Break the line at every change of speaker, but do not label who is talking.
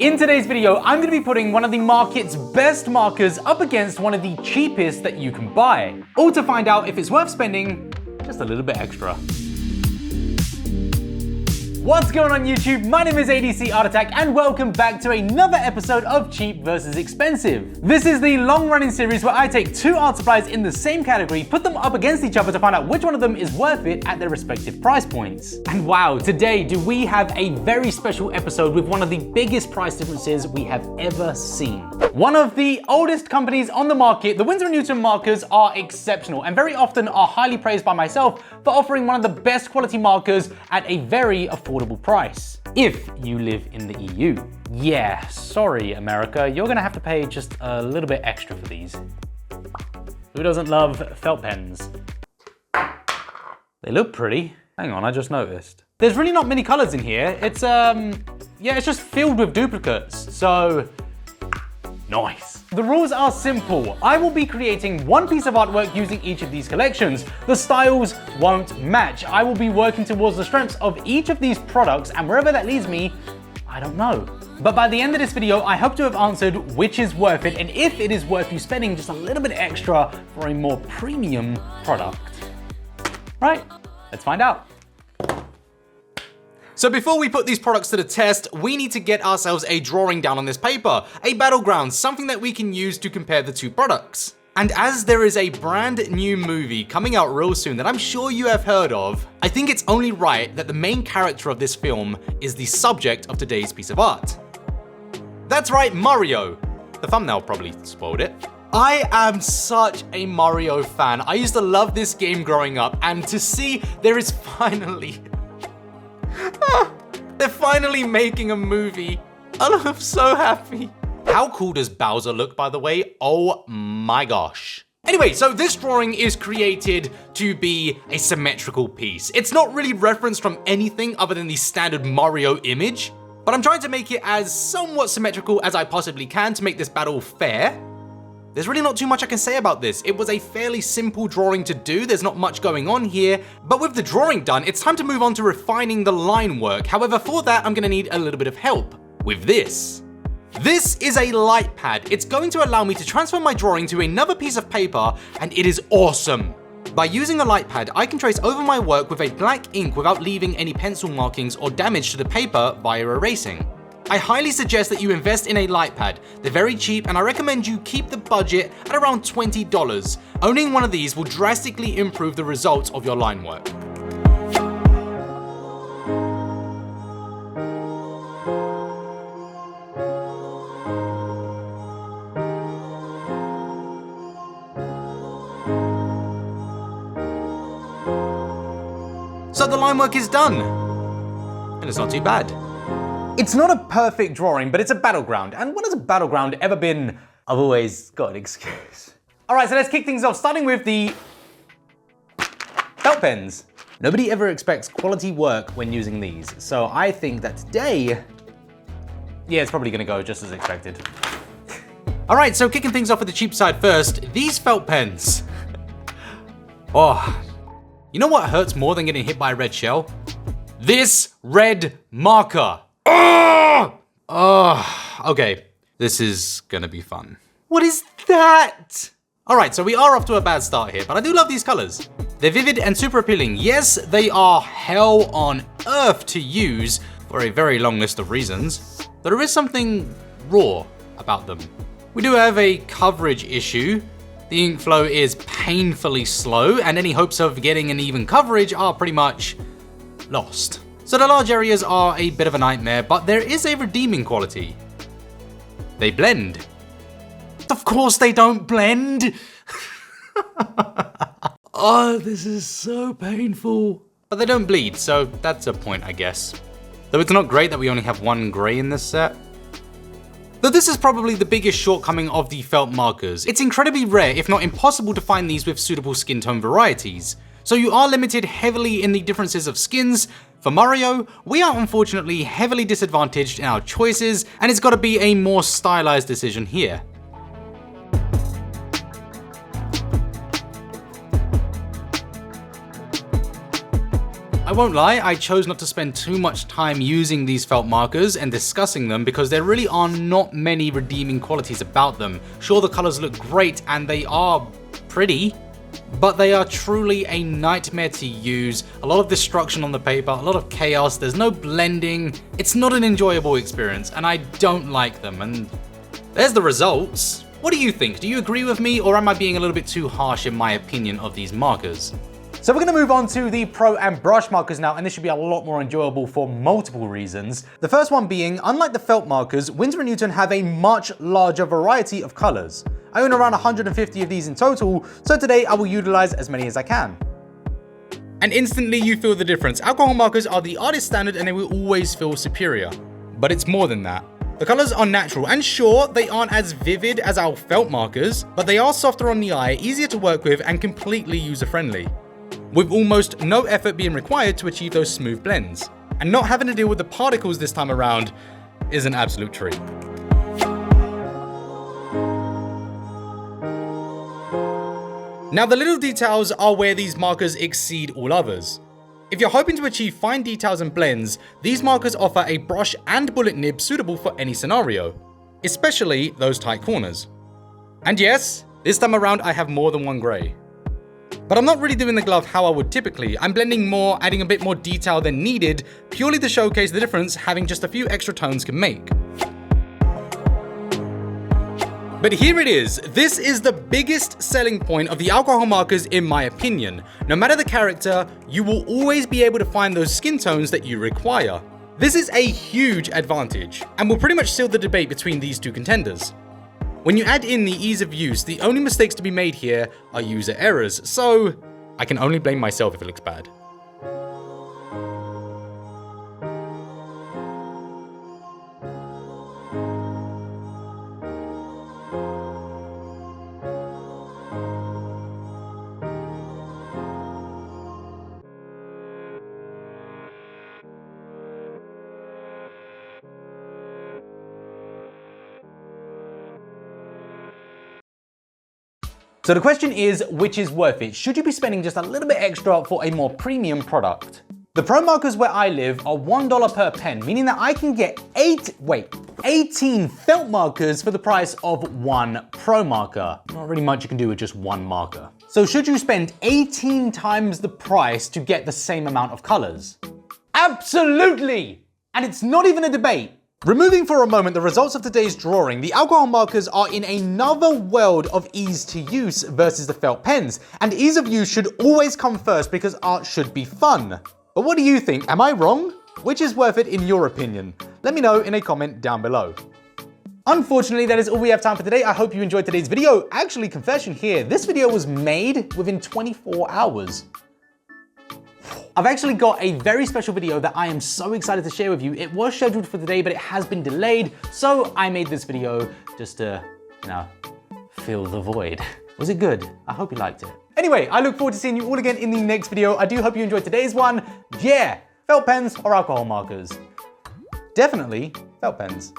In today's video, I'm going to be putting one of the market's best markers up against one of the cheapest that you can buy, all to find out if it's worth spending just a little bit extra. What's going on YouTube? My name is ADCArtAttack and welcome back to another episode of Cheap versus Expensive. This is the long-running series where I take two art supplies in the same category, put them up against each other to find out which one of them is worth it at their respective price points. And wow, today do we have a very special episode with one of the biggest price differences we have ever seen. One of the oldest companies on the market, the Winsor & Newton markers are exceptional and very often are highly praised by myself for offering one of the best quality markers at a very affordable price. If you live in the EU. Yeah, sorry America, you're gonna have to pay just a little bit extra for these. Who doesn't love felt pens? They look pretty. Hang on, I just noticed. There's really not many colors in here. It's it's just filled with duplicates, so nice. The rules are simple. I will be creating one piece of artwork using each of these collections. The styles won't match. I will be working towards the strengths of each of these products, and wherever that leads me, I don't know. But by the end of this video, I hope to have answered which is worth it and if it is worth you spending just a little bit extra for a more premium product. Right, let's find out. So before we put these products to the test, we need to get ourselves a drawing down on this paper, a battleground, something that we can use to compare the two products. And as there is a brand new movie coming out real soon that I'm sure you have heard of, I think it's only right that the main character of this film is the subject of today's piece of art. That's right, Mario. The thumbnail probably spoiled it. I am such a Mario fan. I used to love this game growing up, and to see there is finally they're finally making a movie. I'm so happy. How cool does Bowser look, by the way? Oh my gosh. Anyway, so this drawing is created to be a symmetrical piece. It's not really referenced from anything other than the standard Mario image, but I'm trying to make it as somewhat symmetrical as I possibly can to make this battle fair. There's really not too much I can say about this. It was a fairly simple drawing to do, there's not much going on here, but with the drawing done, it's time to move on to refining the line work. However, for that, I'm gonna need a little bit of help with this. This is a light pad. It's going to allow me to transfer my drawing to another piece of paper, and it is awesome. By using a light pad, I can trace over my work with a black ink without leaving any pencil markings or damage to the paper via erasing. I highly suggest that you invest in a light pad. They're very cheap and I recommend you keep the budget at around $20. Owning one of these will drastically improve the results of your line work. So the line work is done, and it's not too bad. It's not a perfect drawing, but it's a battleground. And when has a battleground ever been? I've always got an excuse. All right, so let's kick things off, starting with the felt pens. Nobody ever expects quality work when using these. So I think that today, yeah, it's probably gonna go just as expected. All right, so kicking things off with the cheap side first, these felt pens. Oh, you know what hurts more than getting hit by a red shell? This red marker. Oh, okay, this is gonna be fun. What is that? All right, so we are off to a bad start here, but I do love these colors. They're vivid and super appealing. Yes, they are hell on earth to use for a very long list of reasons, but there is something raw about them. We do have a coverage issue. The ink flow is painfully slow, and any hopes of getting an even coverage are pretty much lost. So the large areas are a bit of a nightmare, but there is a redeeming quality. They blend. Of course they don't blend. Oh, this is so painful. But they don't bleed, so that's a point, I guess. Though it's not great that we only have one gray in this set. Though this is probably the biggest shortcoming of the felt markers. It's incredibly rare, if not impossible, to find these with suitable skin tone varieties. So you are limited heavily in the differences of skins. For Mario, we are unfortunately heavily disadvantaged in our choices, and it's got to be a more stylized decision here. won't lie, I chose not to spend too much time using these felt markers and discussing them because there really are not many redeeming qualities about them. Sure, the colors look great and they are pretty, but they are truly a nightmare to use. A lot of destruction on the paper, a lot of chaos, there's no blending. It's not an enjoyable experience and I don't like them, and there's the results. What do you think? Do you agree with me, or am I being a little bit too harsh in my opinion of these markers? So we're going to move on to the Pro and brush markers now, and this should be a lot more enjoyable for multiple reasons. The first one being, unlike the felt markers, Winsor & Newton have a much larger variety of colors. I own around 150 of these in total, so today I will utilize as many as I can. And instantly you feel the difference. Alcohol markers are the artist standard and they will always feel superior. But it's more than that. The colors are natural, and sure, they aren't as vivid as our felt markers, but they are softer on the eye, easier to work with, and completely user-friendly, with almost no effort being required to achieve those smooth blends. And not having to deal with the particles this time around is an absolute treat. Now, the little details are where these markers exceed all others. If you're hoping to achieve fine details and blends, these markers offer a brush and bullet nib suitable for any scenario, especially those tight corners. And yes, this time around I have more than one grey. But I'm not really doing the glove how I would typically. I'm blending more, adding a bit more detail than needed, purely to showcase the difference having just a few extra tones can make. But here it is. This is the biggest selling point of the alcohol markers in my opinion. No matter the character, you will always be able to find those skin tones that you require. This is a huge advantage, and will pretty much seal the debate between these two contenders. When you add in the ease of use, the only mistakes to be made here are user errors, so I can only blame myself if it looks bad. So the question is, which is worth it? Should you be spending just a little bit extra for a more premium product? The Pro markers where I live are $1 per pen, meaning that I can get 18 felt markers for the price of one Pro marker. Not really much you can do with just one marker. So should you spend 18 times the price to get the same amount of colors? Absolutely! And it's not even a debate. Removing for a moment the results of today's drawing, the alcohol markers are in another world of ease to use versus the felt pens, and ease of use should always come first because art should be fun. But what do you think? Am I wrong? Which is worth it in your opinion? Let me know in a comment down below. Unfortunately, that is all we have time for today. I hope you enjoyed today's video. Actually, confession here, this video was made within 24 hours. I've actually got a very special video that I am so excited to share with you. It was scheduled for today, but it has been delayed. So I made this video just to, fill the void. Was it good? I hope you liked it. Anyway, I look forward to seeing you all again in the next video. I do hope you enjoyed today's one. Yeah, felt pens or alcohol markers? Definitely felt pens.